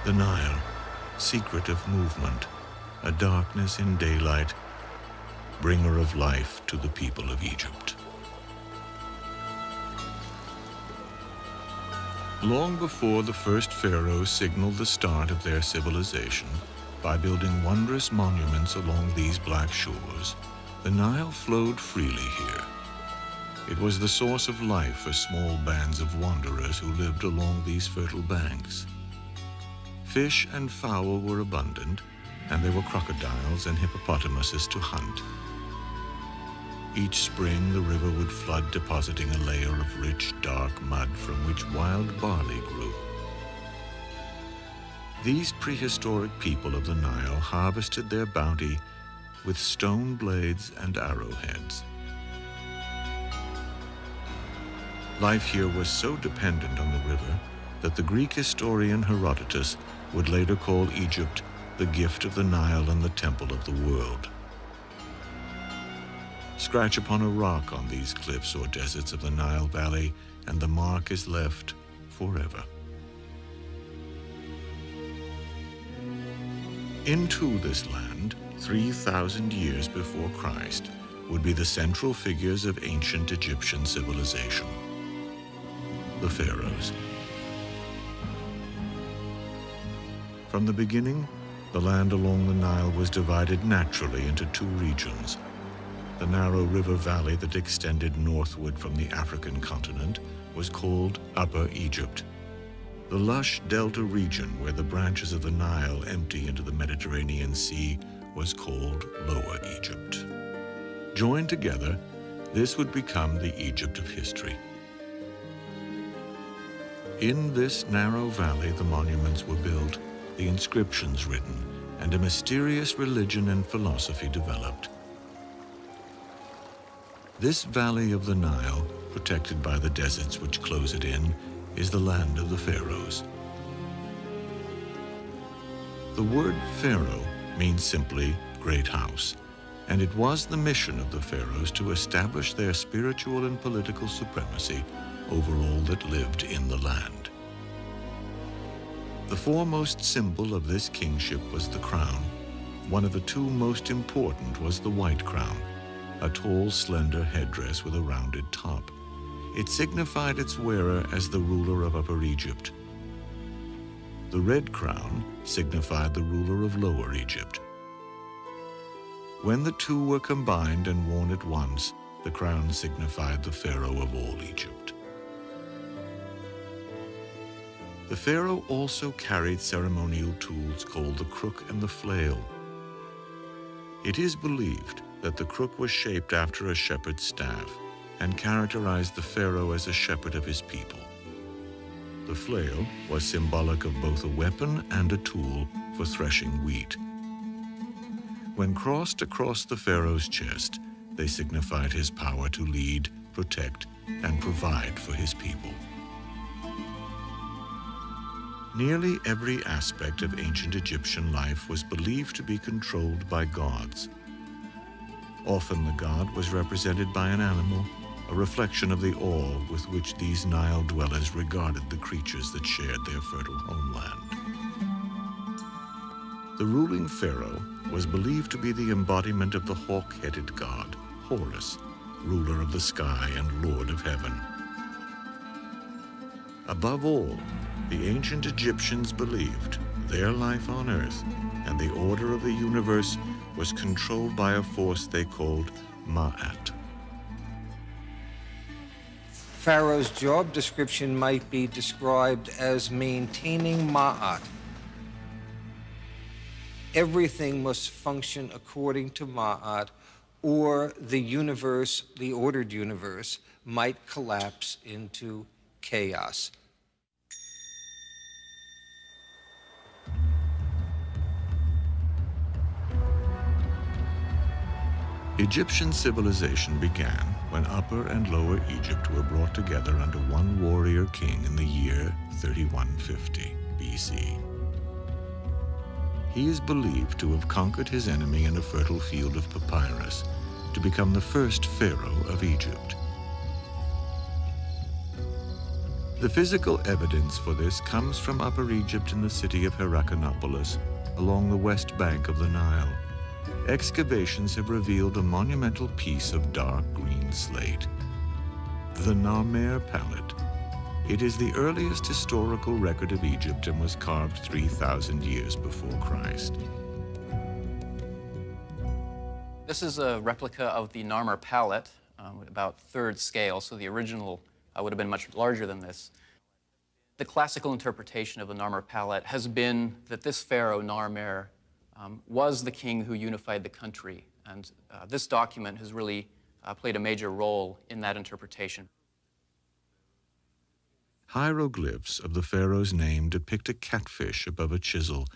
The Nile, secret of movement, a darkness in daylight, bringer of life to the people of Egypt. Long before the first pharaohs signaled the start of their civilization by building wondrous monuments along these black shores, the Nile flowed freely here. It was the source of life for small bands of wanderers who lived along these fertile banks. Fish and fowl were abundant, and there were crocodiles and hippopotamuses to hunt. Each spring, the river would flood, depositing a layer of rich, dark mud from which wild barley grew. These prehistoric people of the Nile harvested their bounty with stone blades and arrowheads. Life here was so dependent on the river that the Greek historian Herodotus would later call Egypt the gift of the Nile and the temple of the world. Scratch upon a rock on these cliffs or deserts of the Nile Valley, and the mark is left forever. Into this land, 3,000 years before Christ, would be the central figures of ancient Egyptian civilization, the Pharaohs. From the beginning, the land along the Nile was divided naturally into two regions. The narrow river valley that extended northward from the African continent was called Upper Egypt. The lush delta region where the branches of the Nile empty into the Mediterranean Sea was called Lower Egypt. Joined together, this would become the Egypt of history. In this narrow valley, the monuments were built, the inscriptions written, and a mysterious religion and philosophy developed. This valley of the Nile, protected by the deserts which close it in, is the land of the Pharaohs. The word Pharaoh means simply great house, and it was the mission of the Pharaohs to establish their spiritual and political supremacy over all that lived in the land. The foremost symbol of this kingship was the crown. One of the two most important was the white crown, a tall, slender headdress with a rounded top. It signified its wearer as the ruler of Upper Egypt. The red crown signified the ruler of Lower Egypt. When the two were combined and worn at once, the crown signified the Pharaoh of all Egypt. The Pharaoh also carried ceremonial tools called the crook and the flail. It is believed that the crook was shaped after a shepherd's staff and characterized the Pharaoh as a shepherd of his people. The flail was symbolic of both a weapon and a tool for threshing wheat. When crossed across the Pharaoh's chest, they signified his power to lead, protect, and provide for his people. Nearly every aspect of ancient Egyptian life was believed to be controlled by gods. Often the god was represented by an animal, a reflection of the awe with which these Nile dwellers regarded the creatures that shared their fertile homeland. The ruling pharaoh was believed to be the embodiment of the hawk-headed god, Horus, ruler of the sky and lord of heaven. Above all, the ancient Egyptians believed their life on earth and the order of the universe was controlled by a force they called Ma'at. Pharaoh's job description might be described as maintaining Ma'at. Everything must function according to Ma'at, or the universe, the ordered universe, might collapse into chaos. Egyptian civilization began when Upper and Lower Egypt were brought together under one warrior king in the year 3150 BC. He is believed to have conquered his enemy in a fertile field of papyrus to become the first pharaoh of Egypt. The physical evidence for this comes from Upper Egypt in the city of Heracleopolis, along the west bank of the Nile. Excavations have revealed a monumental piece of dark green slate, the Narmer palette. It is the earliest historical record of Egypt and was carved 3,000 years before Christ. This is a replica of the Narmer palette, about third scale, so the original would have been much larger than this. The classical interpretation of the Narmer palette has been that this pharaoh, Narmer, was the king who unified the country, and this document has really played a major role in that interpretation. Hieroglyphs of the pharaoh's name depict a catfish above a chisel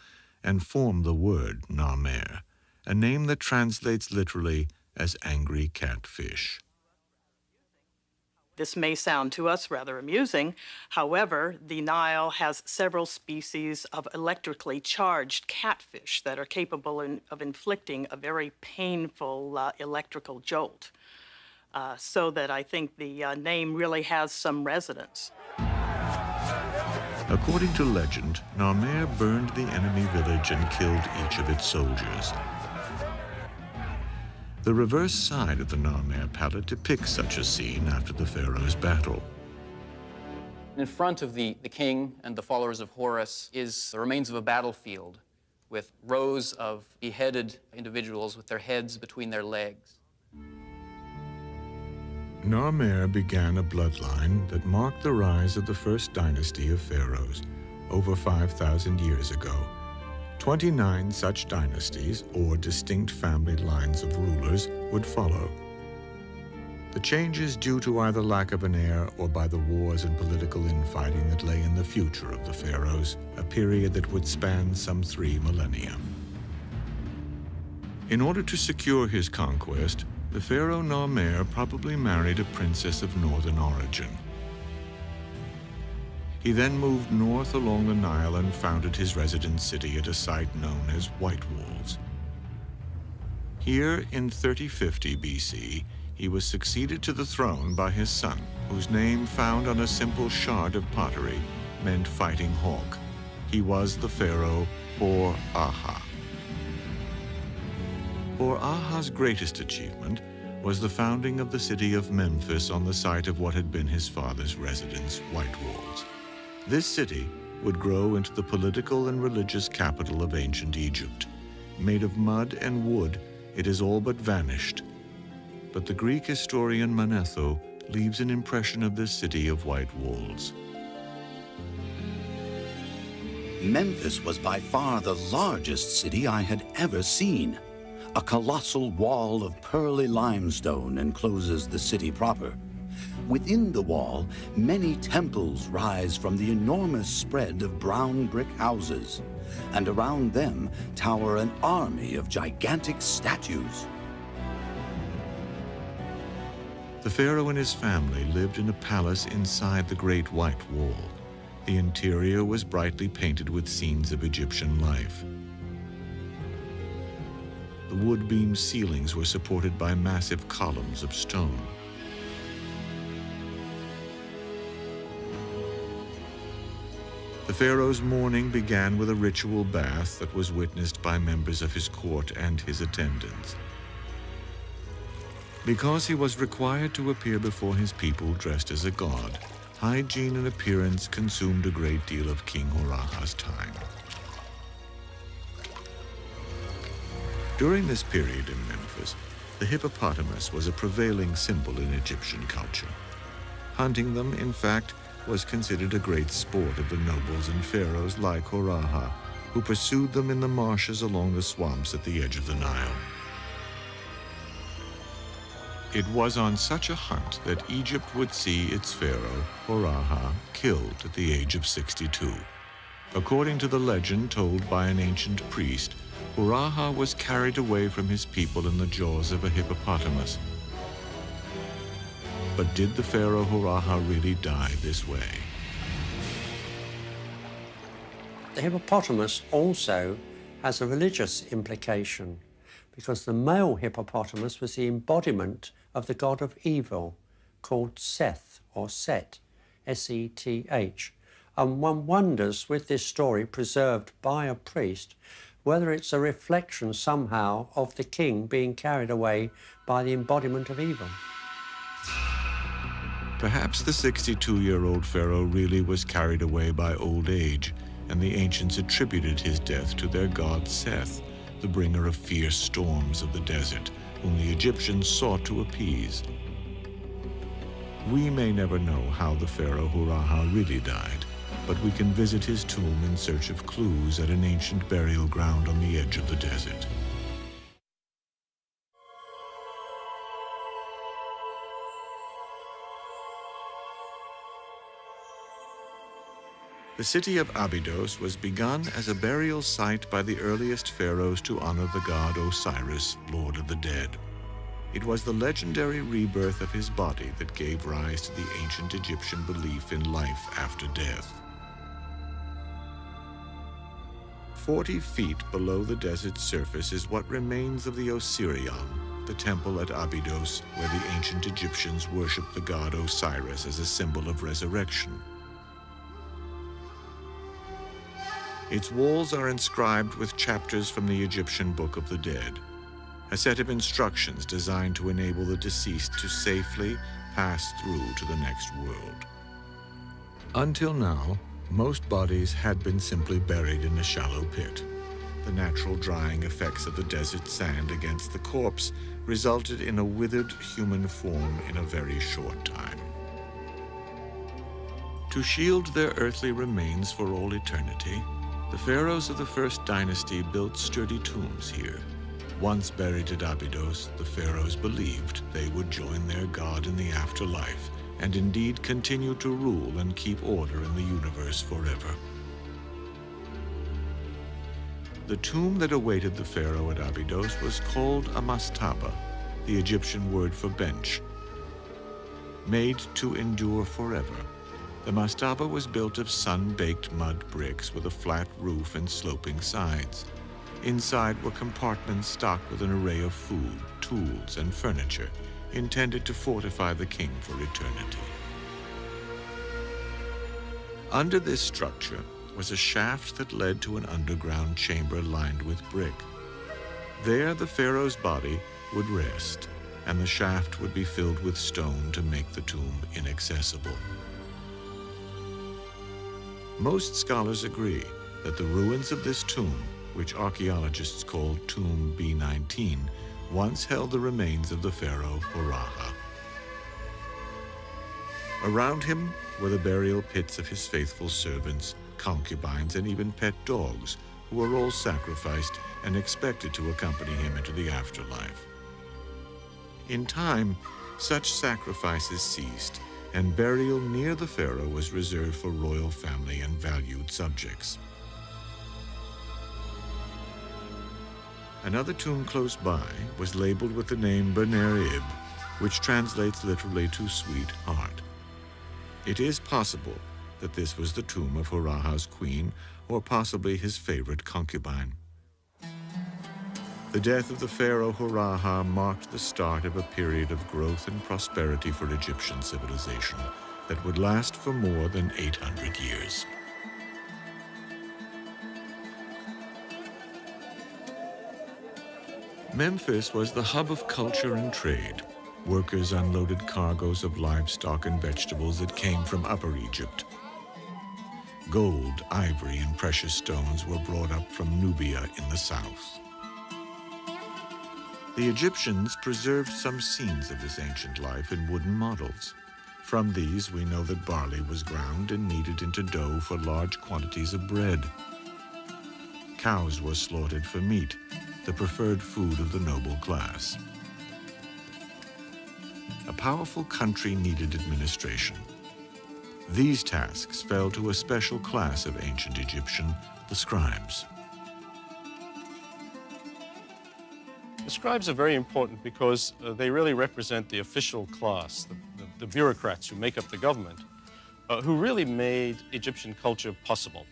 and form the word Narmer, a name that translates literally as angry catfish. This may sound to us rather amusing. However, the Nile has several species of electrically charged catfish that are capable of inflicting a very painful electrical jolt. So that I think the name really has some resonance. According to legend, Narmer burned the enemy village and killed each of its soldiers. The reverse side of the Narmer palette depicts such a scene after the pharaoh's battle. In front of the king and the followers of Horus is the remains of a battlefield with rows of beheaded individuals with their heads between their legs. Narmer began a bloodline that marked the rise of the first dynasty of pharaohs over 5,000 years ago. 29 such dynasties, or distinct family lines of rulers, would follow. The changes due to either lack of an heir or by the wars and political infighting that lay in the future of the pharaohs, a period that would span some 3 millennia. In order to secure his conquest, the pharaoh Narmer probably married a princess of northern origin. He then moved north along the Nile and founded his residence city at a site known as White Walls. Here, in 3050 BC, he was succeeded to the throne by his son, whose name, found on a simple shard of pottery, meant fighting hawk. He was the pharaoh Hor-Aha. Hor-Aha's greatest achievement was the founding of the city of Memphis on the site of what had been his father's residence, White Walls. This city would grow into the political and religious capital of ancient Egypt. Made of mud and wood, it has all but vanished. But the Greek historian Manetho leaves an impression of this city of White Walls. Memphis was by far the largest city I had ever seen. A colossal wall of pearly limestone encloses the city proper. Within the wall, many temples rise from the enormous spread of brown brick houses, and around them tower an army of gigantic statues. The pharaoh and his family lived in a palace inside the Great White Wall. The interior was brightly painted with scenes of Egyptian life. The wood-beam ceilings were supported by massive columns of stone. The pharaoh's morning began with a ritual bath that was witnessed by members of his court and his attendants. Because he was required to appear before his people dressed as a god, hygiene and appearance consumed a great deal of King Hor-Aha's time. During this period in Memphis, the hippopotamus was a prevailing symbol in Egyptian culture. Hunting them, in fact, was considered a great sport of the nobles and pharaohs like Hor-Aha, who pursued them in the marshes along the swamps at the edge of the Nile. It was on such a hunt that Egypt would see its pharaoh, Hor-Aha, killed at the age of 62. According to the legend told by an ancient priest, Hor-Aha was carried away from his people in the jaws of a hippopotamus. But did the pharaoh Hor-Aha really die this way? The hippopotamus also has a religious implication, because the male hippopotamus was the embodiment of the god of evil, called Seth or Set. S-E-T-H. And one wonders, with this story preserved by a priest, whether it's a reflection somehow of the king being carried away by the embodiment of evil. Perhaps the 62-year-old pharaoh really was carried away by old age, and the ancients attributed his death to their god Seth, the bringer of fierce storms of the desert, whom the Egyptians sought to appease. We may never know how the pharaoh Huraha really died, but we can visit his tomb in search of clues at an ancient burial ground on the edge of the desert. The city of Abydos was begun as a burial site by the earliest pharaohs to honor the god Osiris, lord of the dead. It was the legendary rebirth of his body that gave rise to the ancient Egyptian belief in life after death. 40 feet below the desert's surface is what remains of the Osirion, the temple at Abydos where the ancient Egyptians worshipped the god Osiris as a symbol of resurrection. Its walls are inscribed with chapters from the Egyptian Book of the Dead, a set of instructions designed to enable the deceased to safely pass through to the next world. Until now, most bodies had been simply buried in a shallow pit. The natural drying effects of the desert sand against the corpse resulted in a withered human form in a very short time. To shield their earthly remains for all eternity, the pharaohs of the first dynasty built sturdy tombs here. Once buried at Abydos, the pharaohs believed they would join their god in the afterlife, and indeed continue to rule and keep order in the universe forever. The tomb that awaited the pharaoh at Abydos was called a mastaba, the Egyptian word for bench. Made to endure forever, the mastaba was built of sun-baked mud bricks with a flat roof and sloping sides. Inside were compartments stocked with an array of food, tools, and furniture intended to fortify the king for eternity. Under this structure was a shaft that led to an underground chamber lined with brick. There the pharaoh's body would rest, and the shaft would be filled with stone to make the tomb inaccessible. Most scholars agree that the ruins of this tomb, which archaeologists call Tomb B19, once held the remains of the pharaoh Huraha. Around him were the burial pits of his faithful servants, concubines, and even pet dogs, who were all sacrificed and expected to accompany him into the afterlife. In time, such sacrifices ceased, and burial near the pharaoh was reserved for royal family and valued subjects. Another tomb close by was labeled with the name Bener-Ib, which translates literally to sweet heart. It is possible that this was the tomb of Huraha's queen, or possibly his favorite concubine. The death of the pharaoh Huraha marked the start of a period of growth and prosperity for Egyptian civilization that would last for more than 800 years. Memphis was the hub of culture and trade. Workers unloaded cargoes of livestock and vegetables that came from Upper Egypt. Gold, ivory, and precious stones were brought up from Nubia in the south. The Egyptians preserved some scenes of this ancient life in wooden models. From these, we know that barley was ground and kneaded into dough for large quantities of bread. Cows were slaughtered for meat, the preferred food of the noble class. A powerful country needed administration. These tasks fell to a special class of ancient Egyptian, the scribes. The scribes are very important because they really represent the official class, the bureaucrats who make up the government, who really made Egyptian culture possible.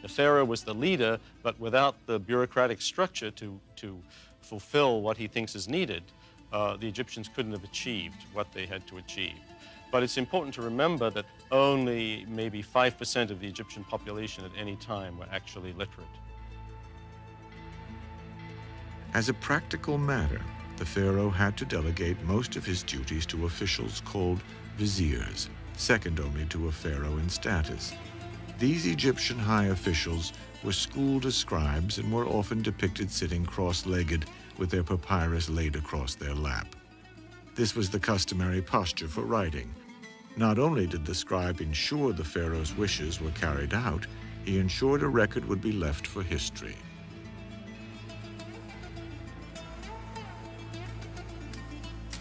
The pharaoh was the leader, but without the bureaucratic structure to fulfill what he thinks is needed, the Egyptians couldn't have achieved what they had to achieve. But it's important to remember that only maybe 5% of the Egyptian population at any time were actually literate. As a practical matter, the pharaoh had to delegate most of his duties to officials called viziers, second only to a pharaoh in status. These Egyptian high officials were schooled as scribes and were often depicted sitting cross-legged with their papyrus laid across their lap. This was the customary posture for writing. Not only did the scribe ensure the pharaoh's wishes were carried out, he ensured a record would be left for history.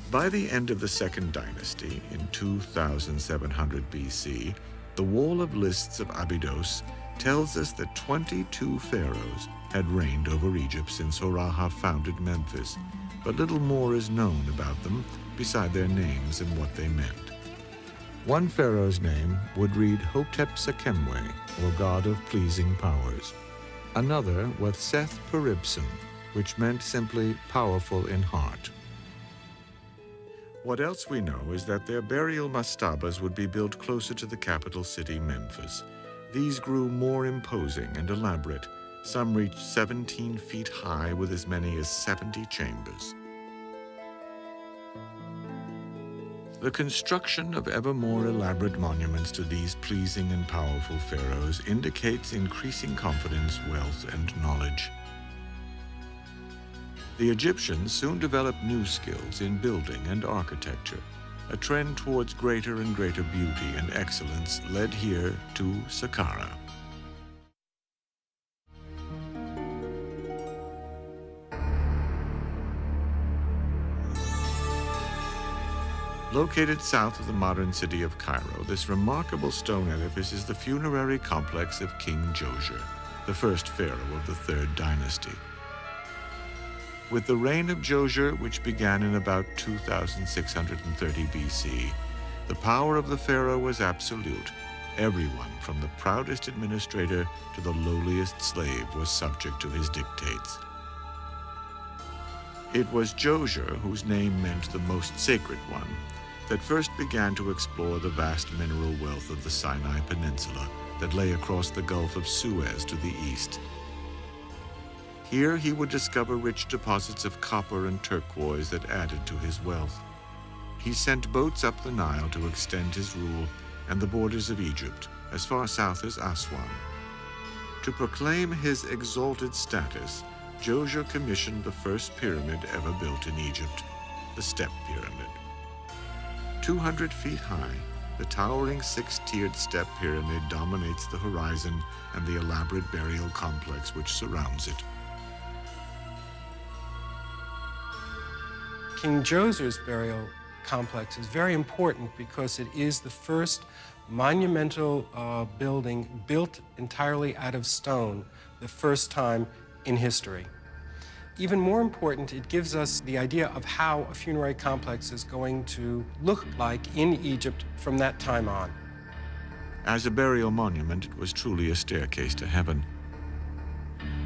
By the end of the Second Dynasty, in 2700 BC, the Wall of Lists of Abydos tells us that 22 pharaohs had reigned over Egypt since Hurrah founded Memphis, but little more is known about them beside their names and what they meant. One pharaoh's name would read Hotep Sekemwe, or God of Pleasing Powers. Another was Seth Peribsen, which meant simply powerful in heart. What else we know is that their burial mastabas would be built closer to the capital city, Memphis. These grew more imposing and elaborate. Some reached 17 feet high with as many as 70 chambers. The construction of ever more elaborate monuments to these pleasing and powerful pharaohs indicates increasing confidence, wealth, and knowledge. The Egyptians soon developed new skills in building and architecture. A trend towards greater and greater beauty and excellence led here to Saqqara. Located south of the modern city of Cairo, this remarkable stone edifice is the funerary complex of King Djoser, the first pharaoh of the Third Dynasty. With the reign of Djoser, which began in about 2630 BC, the power of the pharaoh was absolute. Everyone, from the proudest administrator to the lowliest slave, was subject to his dictates. It was Djoser, whose name meant the most sacred one, that first began to explore the vast mineral wealth of the Sinai Peninsula that lay across the Gulf of Suez to the east. Here he would discover rich deposits of copper and turquoise that added to his wealth. He sent boats up the Nile to extend his rule and the borders of Egypt as far south as Aswan. To proclaim his exalted status, Djoser commissioned the first pyramid ever built in Egypt, the Step Pyramid. 200 feet high, the towering six-tiered step pyramid dominates the horizon and the elaborate burial complex which surrounds it. King Djoser's burial complex is very important because it is the first monumental building built entirely out of stone, the first time in history. Even more important, it gives us the idea of how a funerary complex is going to look like in Egypt from that time on. As a burial monument, it was truly a staircase to heaven.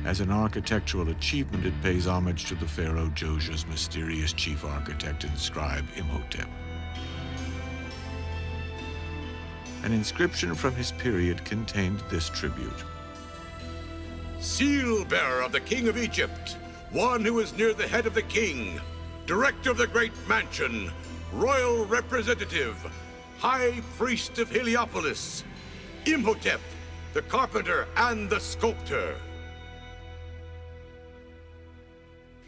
As an architectural achievement, it pays homage to the pharaoh Djoser's mysterious chief architect and scribe Imhotep. An inscription from his period contained this tribute. Seal bearer of the King of Egypt, one who is near the head of the king, director of the great mansion, royal representative, high priest of Heliopolis, Imhotep, the carpenter and the sculptor.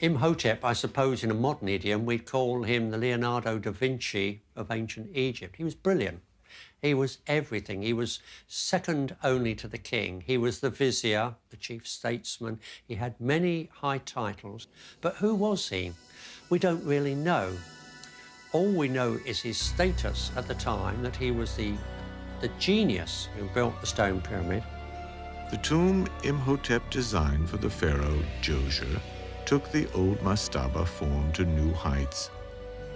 Imhotep, I suppose in a modern idiom, we'd call him the Leonardo da Vinci of ancient Egypt. He was brilliant. He was everything. He was second only to the king. He was the vizier, the chief statesman. He had many high titles. But who was he? We don't really know. All we know is his status at the time, that he was the genius who built the stone pyramid. The tomb Imhotep designed for the pharaoh Djoser took the old mastaba form to new heights.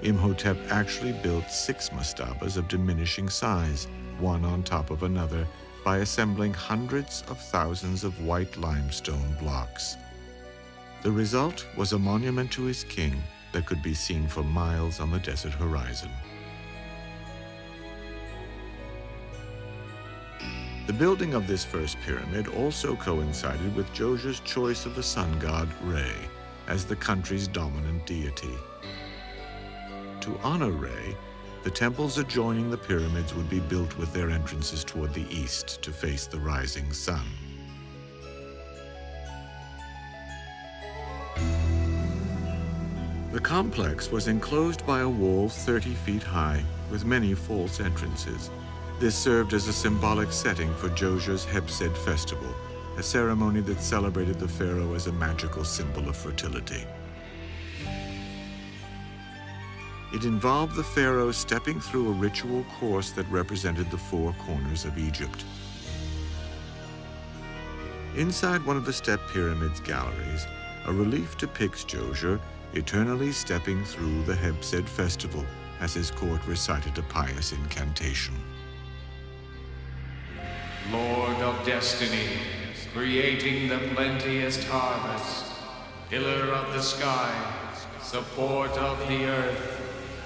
Imhotep actually built 6 mastabas of diminishing size, one on top of another, by assembling hundreds of thousands of white limestone blocks. The result was a monument to his king that could be seen for miles on the desert horizon. The building of this first pyramid also coincided with Josiah's choice of the sun god Re as the country's dominant deity. To honor Re, the temples adjoining the pyramids would be built with their entrances toward the east to face the rising sun. The complex was enclosed by a wall 30 feet high with many false entrances. This served as a symbolic setting for Josiah's Hebsed festival, a ceremony that celebrated the pharaoh as a magical symbol of fertility. It involved the pharaoh stepping through a ritual course that represented the four corners of Egypt. Inside one of the step pyramid's galleries, a relief depicts Josiah eternally stepping through the Hebsed festival as his court recited a pious incantation. Lord of destiny, creating the plenteous harvest, pillar of the sky, support of the earth,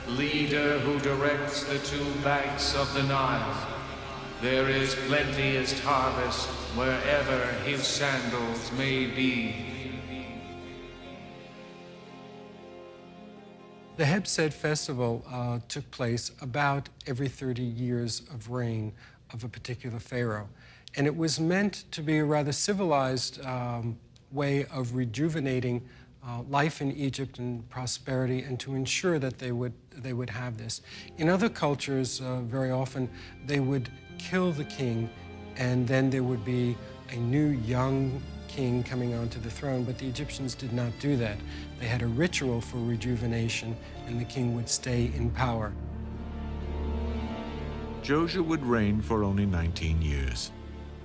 leader who directs the two banks of the Nile. There is plenteous harvest wherever his sandals may be. The Hebsed festival took place about every 30 years of reign of a particular pharaoh. And it was meant to be a rather civilized way of rejuvenating life in Egypt and prosperity, and to ensure that they would have this. In other cultures, very often, they would kill the king, and then there would be a new young king coming onto the throne, but the Egyptians did not do that. They had a ritual for rejuvenation, and the king would stay in power. Josiah would reign for only 19 years,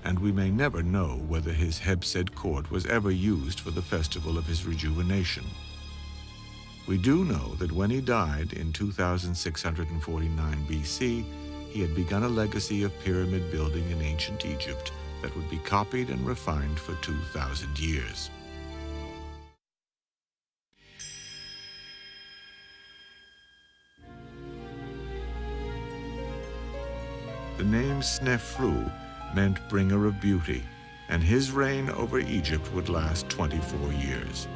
and we may never know whether his Hebsed court was ever used for the festival of his rejuvenation. We do know that when he died in 2649 BC, he had begun a legacy of pyramid building in ancient Egypt that would be copied and refined for 2,000 years. The name Snefru meant bringer of beauty, and his reign over Egypt would last 24 years.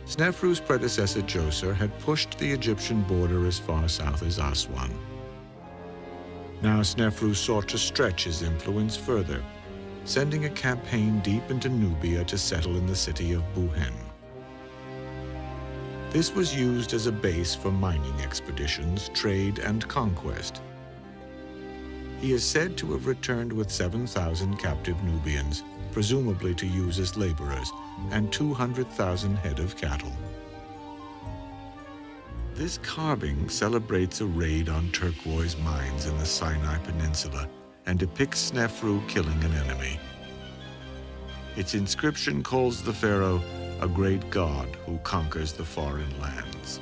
Snefru's predecessor Djoser had pushed the Egyptian border as far south as Aswan. Now Snefru sought to stretch his influence further, sending a campaign deep into Nubia to settle in the city of Buhen. This was used as a base for mining expeditions, trade, and conquest. He is said to have returned with 7,000 captive Nubians, presumably to use as laborers, and 200,000 head of cattle. This carving celebrates a raid on turquoise mines in the Sinai Peninsula and depicts Snefru killing an enemy. Its inscription calls the pharaoh a great god who conquers the foreign lands.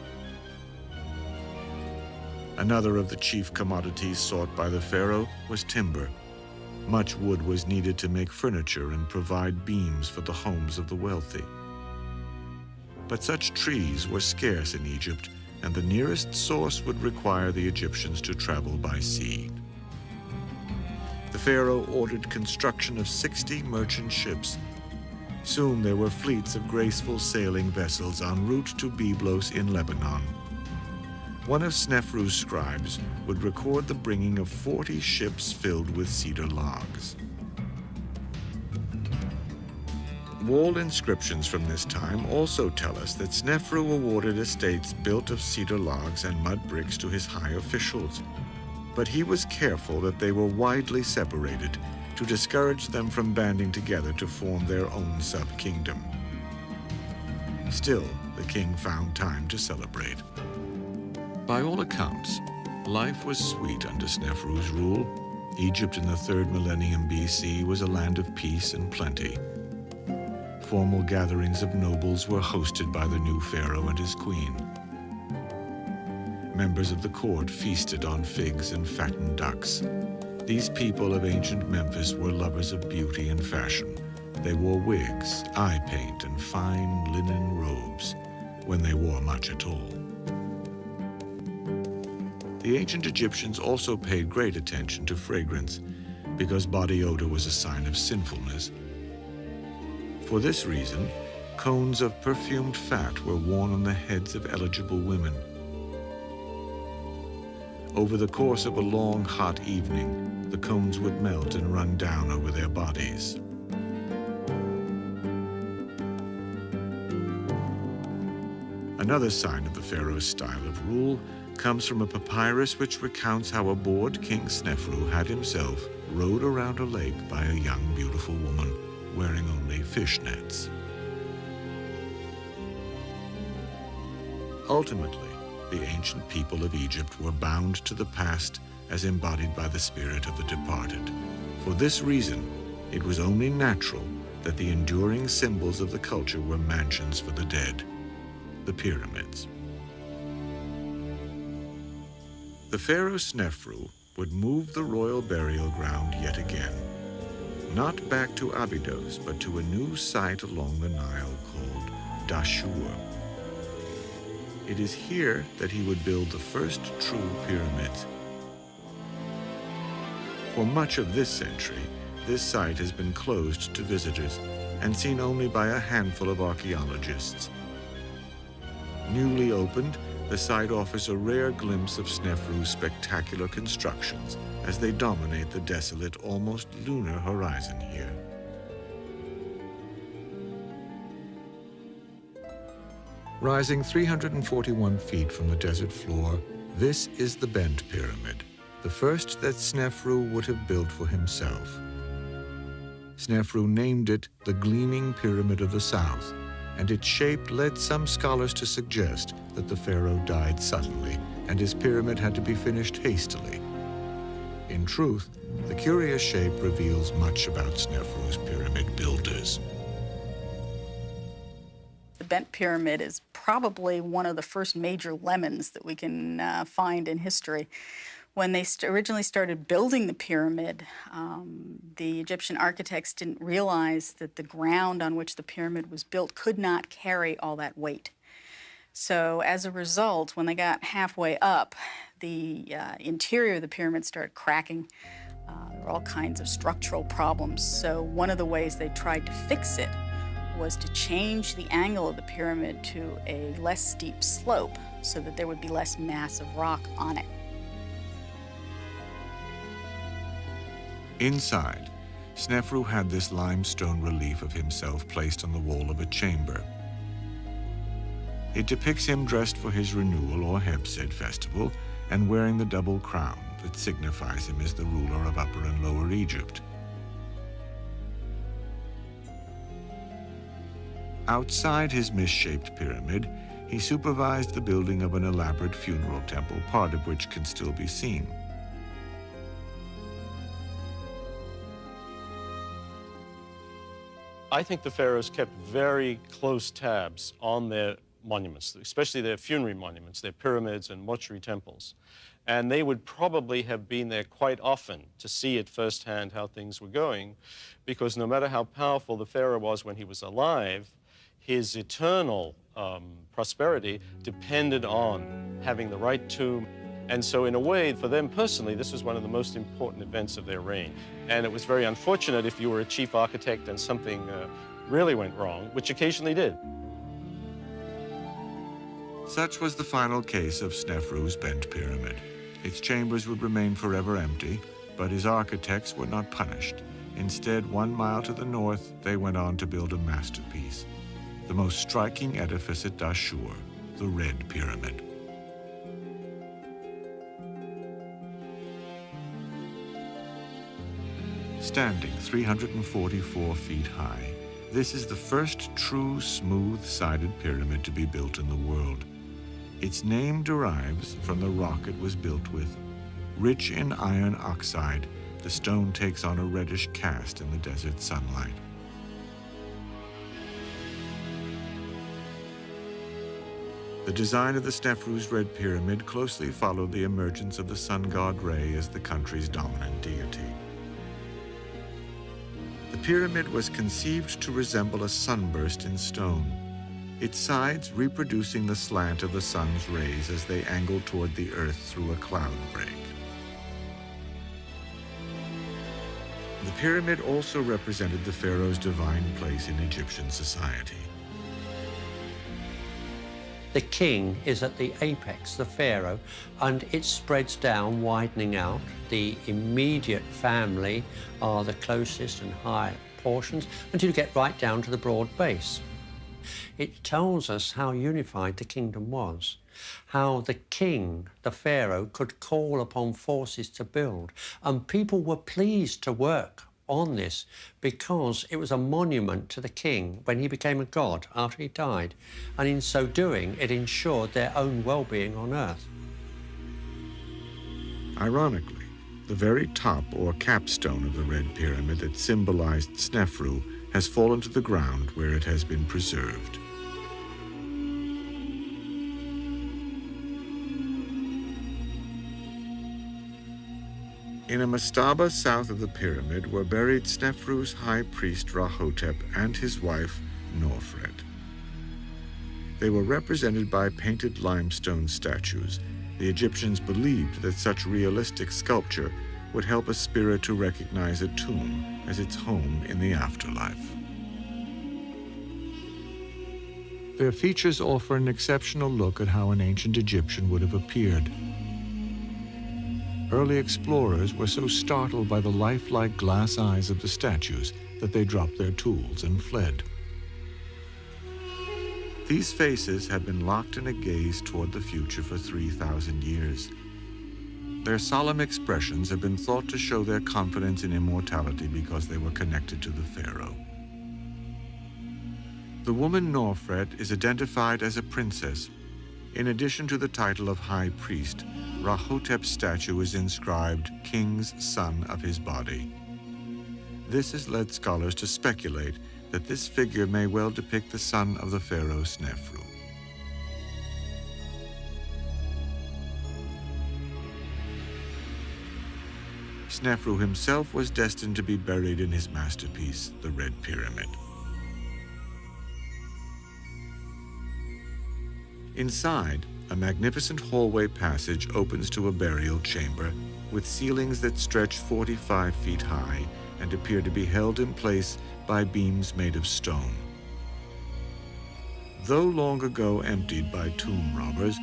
Another of the chief commodities sought by the pharaoh was timber. Much wood was needed to make furniture and provide beams for the homes of the wealthy. But such trees were scarce in Egypt, and the nearest source would require the Egyptians to travel by sea. The pharaoh ordered construction of 60 merchant ships. Soon there were fleets of graceful sailing vessels en route to Byblos in Lebanon. One of Snefru's scribes would record the bringing of 40 ships filled with cedar logs. Wall inscriptions from this time also tell us that Snefru awarded estates built of cedar logs and mud bricks to his high officials, but he was careful that they were widely separated to discourage them from banding together to form their own sub-kingdom. Still, the king found time to celebrate. By all accounts, life was sweet under Snefru's rule. Egypt in the 3rd millennium BC was a land of peace and plenty. Formal gatherings of nobles were hosted by the new pharaoh and his queen. Members of the court feasted on figs and fattened ducks. These people of ancient Memphis were lovers of beauty and fashion. They wore wigs, eye paint, and fine linen robes, when they wore much at all. The ancient Egyptians also paid great attention to fragrance, because body odor was a sign of sinfulness. For this reason, cones of perfumed fat were worn on the heads of eligible women. Over the course of a long, hot evening, the cones would melt and run down over their bodies. Another sign of the pharaoh's style of rule comes from a papyrus which recounts how a bored King Snefru had himself rowed around a lake by a young, beautiful woman wearing only fishnets. Ultimately, the ancient people of Egypt were bound to the past as embodied by the spirit of the departed. For this reason, it was only natural that the enduring symbols of the culture were mansions for the dead, the pyramids. The pharaoh Snefru would move the royal burial ground yet again, not back to Abydos, but to a new site along the Nile called Dashur. It is here that he would build the first true pyramids. For much of this century, this site has been closed to visitors and seen only by a handful of archaeologists. Newly opened, the site offers a rare glimpse of Snefru's spectacular constructions as they dominate the desolate, almost lunar horizon here. Rising 341 feet from the desert floor, this is the Bent Pyramid, the first that Snefru would have built for himself. Snefru named it the Gleaming Pyramid of the South, and its shape led some scholars to suggest that the pharaoh died suddenly and his pyramid had to be finished hastily. In truth, the curious shape reveals much about Snefru's pyramid builders. The Bent Pyramid is probably one of the first major lemons that we can find in history. When they originally started building the pyramid, the Egyptian architects didn't realize that the ground on which the pyramid was built could not carry all that weight. So as a result, when they got halfway up, the interior of the pyramid started cracking. There were all kinds of structural problems. So one of the ways they tried to fix it was to change the angle of the pyramid to a less steep slope so that there would be less mass of rock on it. Inside, Snefru had this limestone relief of himself placed on the wall of a chamber. It depicts him dressed for his renewal or Hebsed festival and wearing the double crown that signifies him as the ruler of Upper and Lower Egypt. Outside his misshaped pyramid, he supervised the building of an elaborate funeral temple, part of which can still be seen. I think the pharaohs kept very close tabs on their monuments, especially their funerary monuments, their pyramids and mortuary temples. And they would probably have been there quite often to see at firsthand how things were going, because no matter how powerful the pharaoh was when he was alive, his eternal prosperity depended on having the right tomb. And so in a way, for them personally, this was one of the most important events of their reign. And it was very unfortunate if you were a chief architect and something really went wrong, which occasionally did. Such was the final case of Snefru's Bent Pyramid. Its chambers would remain forever empty, but his architects were not punished. Instead, 1 mile to the north, they went on to build a masterpiece, the most striking edifice at Dashur, the Red Pyramid. Standing 344 feet high, this is the first true smooth-sided pyramid to be built in the world. Its name derives from the rock it was built with. Rich in iron oxide, the stone takes on a reddish cast in the desert sunlight. The design of the Snefru's Red Pyramid closely followed the emergence of the sun god Re as the country's dominant deity. The pyramid was conceived to resemble a sunburst in stone. its sides reproducing the slant of the sun's rays as they angle toward the earth through a cloud break. The pyramid also represented the pharaoh's divine place in Egyptian society. The king is at the apex, the pharaoh, and it spreads down, widening out. The immediate family are the closest and higher portions until you get right down to the broad base. It tells us how unified the kingdom was, how the king, the pharaoh, could call upon forces to build, and people were pleased to work on this because it was a monument to the king when he became a god after he died, and in so doing it ensured their own well-being on earth. Ironically, the very top or capstone of the Red Pyramid that symbolized Snefru has fallen to the ground where it has been preserved. In a mastaba south of the pyramid were buried Snefru's high priest Rahotep and his wife Norfret. They were represented by painted limestone statues. The Egyptians believed that such realistic sculpture would help a spirit to recognize a tomb as its home in the afterlife. Their features offer an exceptional look at how an ancient Egyptian would have appeared. Early explorers were so startled by the lifelike glass eyes of the statues that they dropped their tools and fled. These faces have been locked in a gaze toward the future for 3,000 years. Their solemn expressions have been thought to show their confidence in immortality because they were connected to the pharaoh. The woman Norfret is identified as a princess. In addition to the title of high priest, Rahotep's statue is inscribed King's Son of his Body. This has led scholars to speculate that this figure may well depict the son of the pharaoh Snefru. Snefru himself was destined to be buried in his masterpiece, the Red Pyramid. Inside, a magnificent hallway passage opens to a burial chamber with ceilings that stretch 45 feet high and appear to be held in place by beams made of stone. Though long ago emptied by tomb robbers,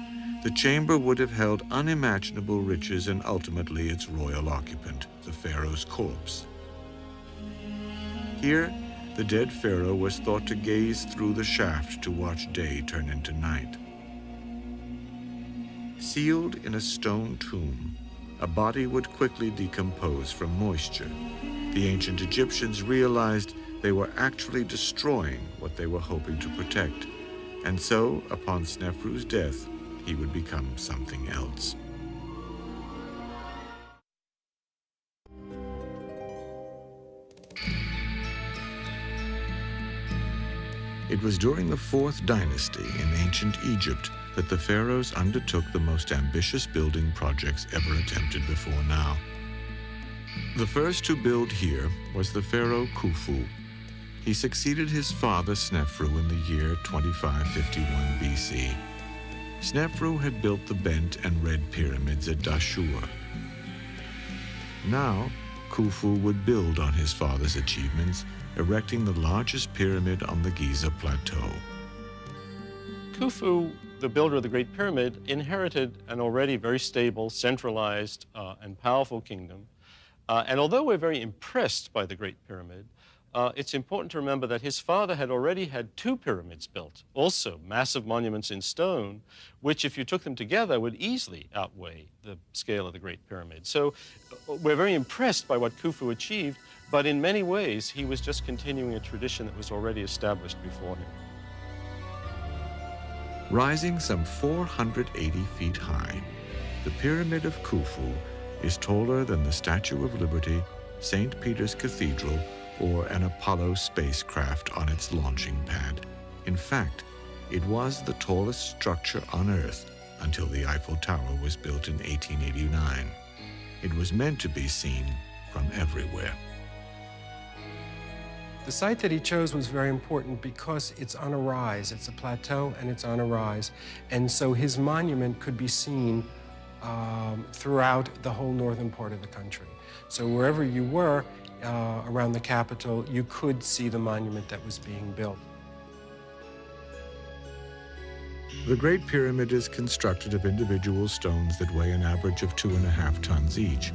the chamber would have held unimaginable riches and ultimately its royal occupant, the pharaoh's corpse. Here, the dead pharaoh was thought to gaze through the shaft to watch day turn into night. Sealed in a stone tomb, a body would quickly decompose from moisture. The ancient Egyptians realized they were actually destroying what they were hoping to protect, and so, upon Snefru's death, he would become something else. It was during the 4th dynasty in ancient Egypt that the pharaohs undertook the most ambitious building projects ever attempted before now. The first to build here was the pharaoh Khufu. He succeeded his father Snefru in the year 2551 BC. Snefru had built the bent and red pyramids at Dashur. Now, Khufu would build on his father's achievements, erecting the largest pyramid on the Giza Plateau. Khufu, the builder of the Great Pyramid, inherited an already very stable, centralized, and powerful kingdom. And although we're very impressed by the Great Pyramid, it's important to remember that his father had already had 2 pyramids built, also massive monuments in stone, which, if you took them together, would easily outweigh the scale of the Great Pyramid. So we're very impressed by what Khufu achieved, but in many ways, he was just continuing a tradition that was already established before him. Rising some 480 feet high, the Pyramid of Khufu is taller than the Statue of Liberty, St. Peter's Cathedral, or an Apollo spacecraft on its launching pad. In fact, it was the tallest structure on Earth until the Eiffel Tower was built in 1889. It was meant to be seen from everywhere. The site that he chose was very important because it's on a rise. It's a plateau and it's on a rise. And so his monument could be seen throughout the whole northern part of the country. So wherever you were around the capital, you could see the monument that was being built. The Great Pyramid is constructed of individual stones that weigh an average of 2.5 tons each.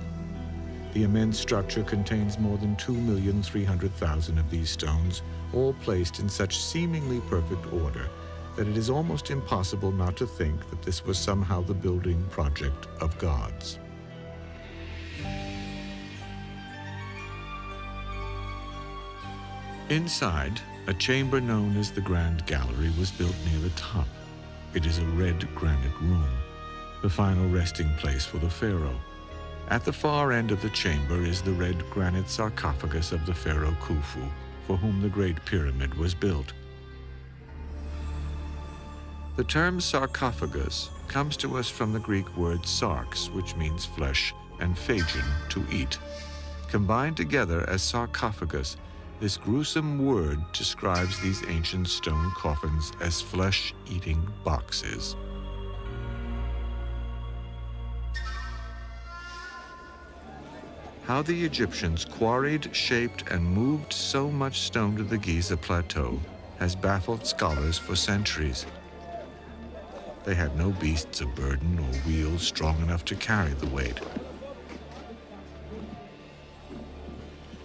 The immense structure contains more than 2,300,000 of these stones, all placed in such seemingly perfect order that it is almost impossible not to think that this was somehow the building project of gods. Inside, a chamber known as the Grand Gallery was built near the top. It is a red granite room, the final resting place for the pharaoh. At the far end of the chamber is the red granite sarcophagus of the pharaoh Khufu, for whom the Great Pyramid was built. The term sarcophagus comes to us from the Greek word sarx, which means flesh, and phagein, to eat. Combined together as sarcophagus, this gruesome word describes these ancient stone coffins as flesh-eating boxes. How the Egyptians quarried, shaped, and moved so much stone to the Giza Plateau has baffled scholars for centuries. They had no beasts of burden or wheels strong enough to carry the weight.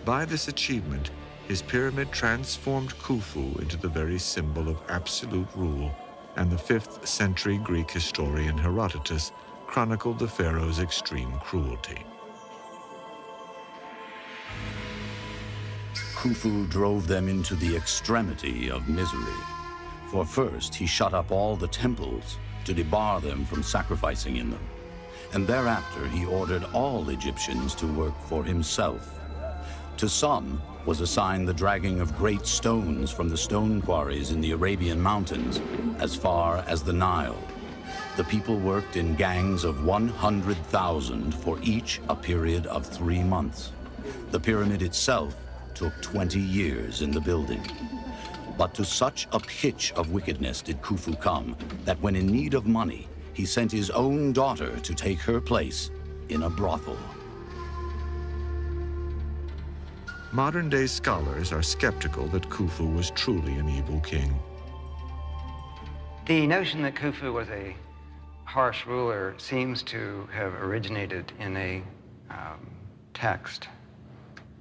By this achievement, his pyramid transformed Khufu into the very symbol of absolute rule, and the 5th century Greek historian Herodotus chronicled the pharaoh's extreme cruelty. Khufu drove them into the extremity of misery. For first, he shut up all the temples to debar them from sacrificing in them. And thereafter, he ordered all Egyptians to work for himself. To some was assigned the dragging of great stones from the stone quarries in the Arabian mountains as far as the Nile. The people worked in gangs of 100,000 for each a period of 3 months. The pyramid itself took 20 years in the building. But to such a pitch of wickedness did Khufu come that when in need of money, he sent his own daughter to take her place in a brothel. Modern-day scholars are skeptical that Khufu was truly an evil king. The notion that Khufu was a harsh ruler seems to have originated in a text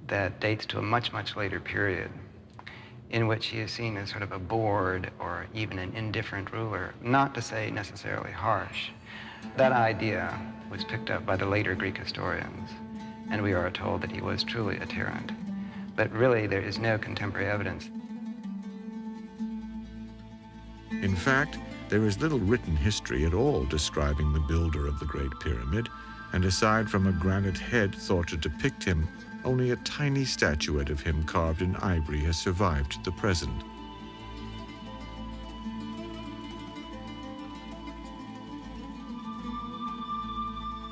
that dates to a much, much later period, in which he is seen as sort of a bored or even an indifferent ruler, not to say necessarily harsh. That idea was picked up by the later Greek historians, and we are told that he was truly a tyrant. But really, there is no contemporary evidence. In fact, there is little written history at all describing the builder of the Great Pyramid, and aside from a granite head thought to depict him, only a tiny statuette of him carved in ivory has survived to the present.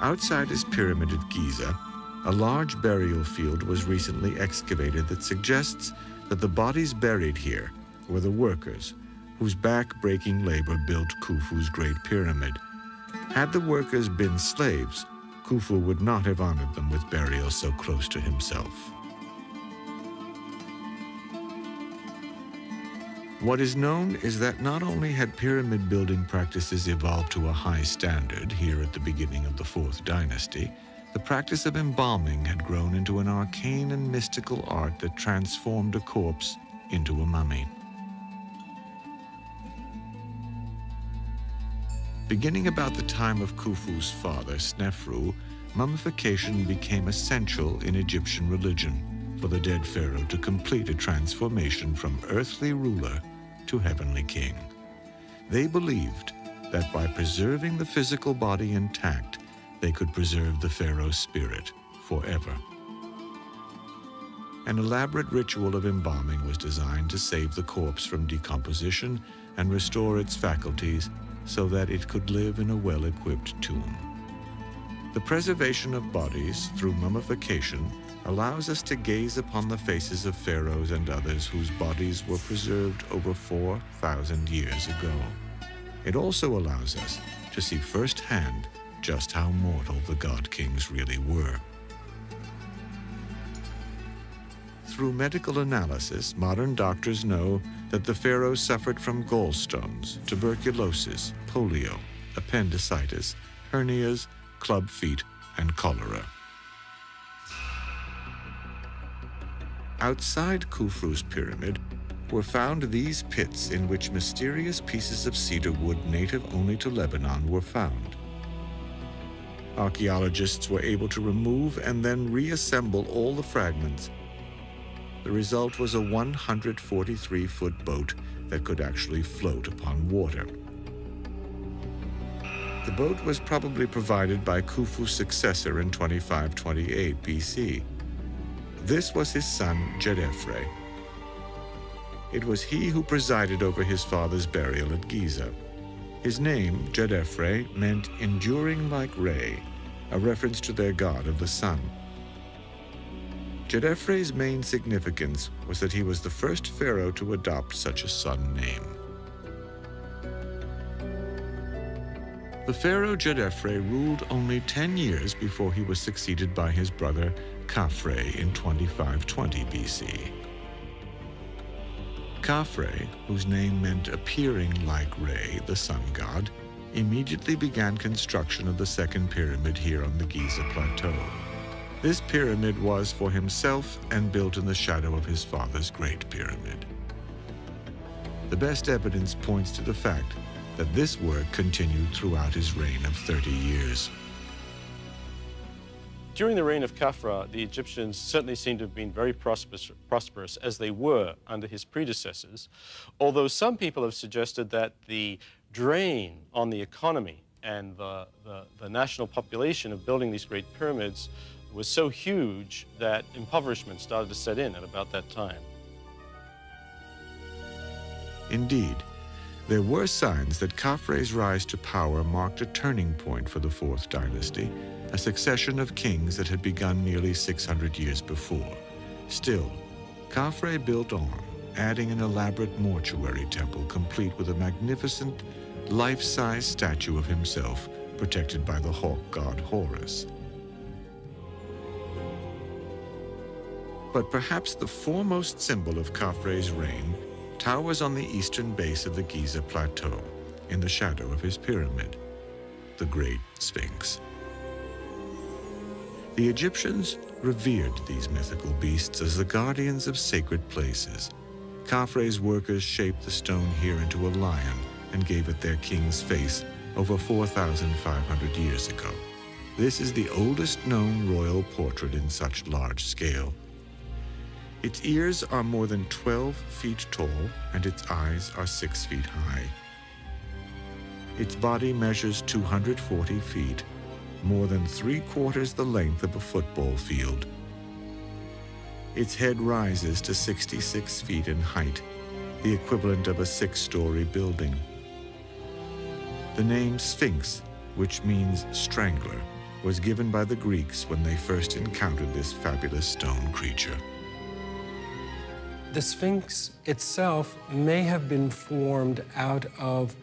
Outside his pyramid at Giza, a large burial field was recently excavated that suggests that the bodies buried here were the workers whose back-breaking labor built Khufu's Great Pyramid. Had the workers been slaves, Khufu would not have honored them with burial so close to himself. What is known is that not only had pyramid building practices evolved to a high standard here at the beginning of the 4th dynasty, the practice of embalming had grown into an arcane and mystical art that transformed a corpse into a mummy. Beginning about the time of Khufu's father, Snefru, mummification became essential in Egyptian religion for the dead pharaoh to complete a transformation from earthly ruler to heavenly king. They believed that by preserving the physical body intact, they could preserve the pharaoh's spirit forever. An elaborate ritual of embalming was designed to save the corpse from decomposition and restore its faculties so that it could live in a well-equipped tomb. The preservation of bodies through mummification allows us to gaze upon the faces of pharaohs and others whose bodies were preserved over 4,000 years ago. It also allows us to see firsthand just how mortal the god kings really were. Through medical analysis, modern doctors know that the pharaohs suffered from gallstones, tuberculosis, polio, appendicitis, hernias, club feet, and cholera. Outside Khufu's pyramid were found these pits in which mysterious pieces of cedar wood native only to Lebanon were found. Archaeologists were able to remove and then reassemble all the fragments. The result was a 143-foot boat that could actually float upon water. The boat was probably provided by Khufu's successor in 2528 BC. This was his son, Jedefre. It was he who presided over his father's burial at Giza. His name, Jedefre, meant enduring like Re, a reference to their god of the sun. Jedefre's main significance was that he was the first pharaoh to adopt such a sun name. The pharaoh Jedefre ruled only 10 years before he was succeeded by his brother Khafre in 2520 BC. Khafre, whose name meant appearing like Re, the sun god, immediately began construction of the second pyramid here on the Giza Plateau. This pyramid was for himself and built in the shadow of his father's Great Pyramid. The best evidence points to the fact that this work continued throughout his reign of 30 years. During the reign of Khafra, the Egyptians certainly seem to have been very prosperous as they were under his predecessors, although some people have suggested that the drain on the economy and the national population of building these great pyramids was so huge that impoverishment started to set in at about that time. Indeed, there were signs that Khafre's rise to power marked a turning point for the Fourth Dynasty, a succession of kings that had begun nearly 600 years before. Still, Khafre built on, adding an elaborate mortuary temple complete with a magnificent, life-size statue of himself, protected by the hawk god Horus. But perhaps the foremost symbol of Khafre's reign towers on the eastern base of the Giza Plateau, in the shadow of his pyramid, the Great Sphinx. The Egyptians revered these mythical beasts as the guardians of sacred places. Khafre's workers shaped the stone here into a lion and gave it their king's face over 4,500 years ago. This is the oldest known royal portrait in such large scale. Its ears are more than 12 feet tall, and its eyes are 6 feet high. Its body measures 240 feet, more than 3/4 the length of a football field. Its head rises to 66 feet in height, the equivalent of a 6-story building. The name Sphinx, which means strangler, was given by the Greeks when they first encountered this fabulous stone creature. The Sphinx itself may have been formed out of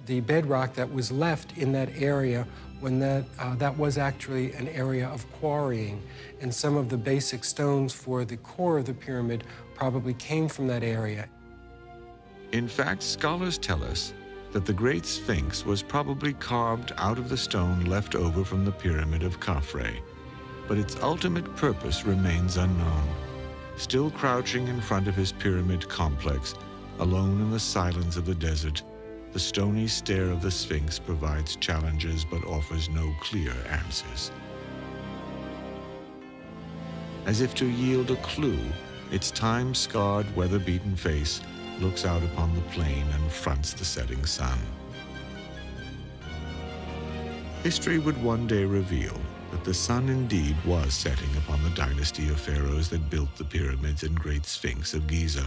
the bedrock that was left in that area when that was actually an area of quarrying. And some of the basic stones for the core of the pyramid probably came from that area. In fact, scholars tell us that the Great Sphinx was probably carved out of the stone left over from the pyramid of Khafre, but its ultimate purpose remains unknown. Still crouching in front of his pyramid complex, alone in the silence of the desert, the stony stare of the Sphinx provides challenges but offers no clear answers. As if to yield a clue, its time-scarred, weather-beaten face looks out upon the plain and fronts the setting sun. History would one day reveal that the sun indeed was setting upon the dynasty of pharaohs that built the pyramids and Great Sphinx of Giza.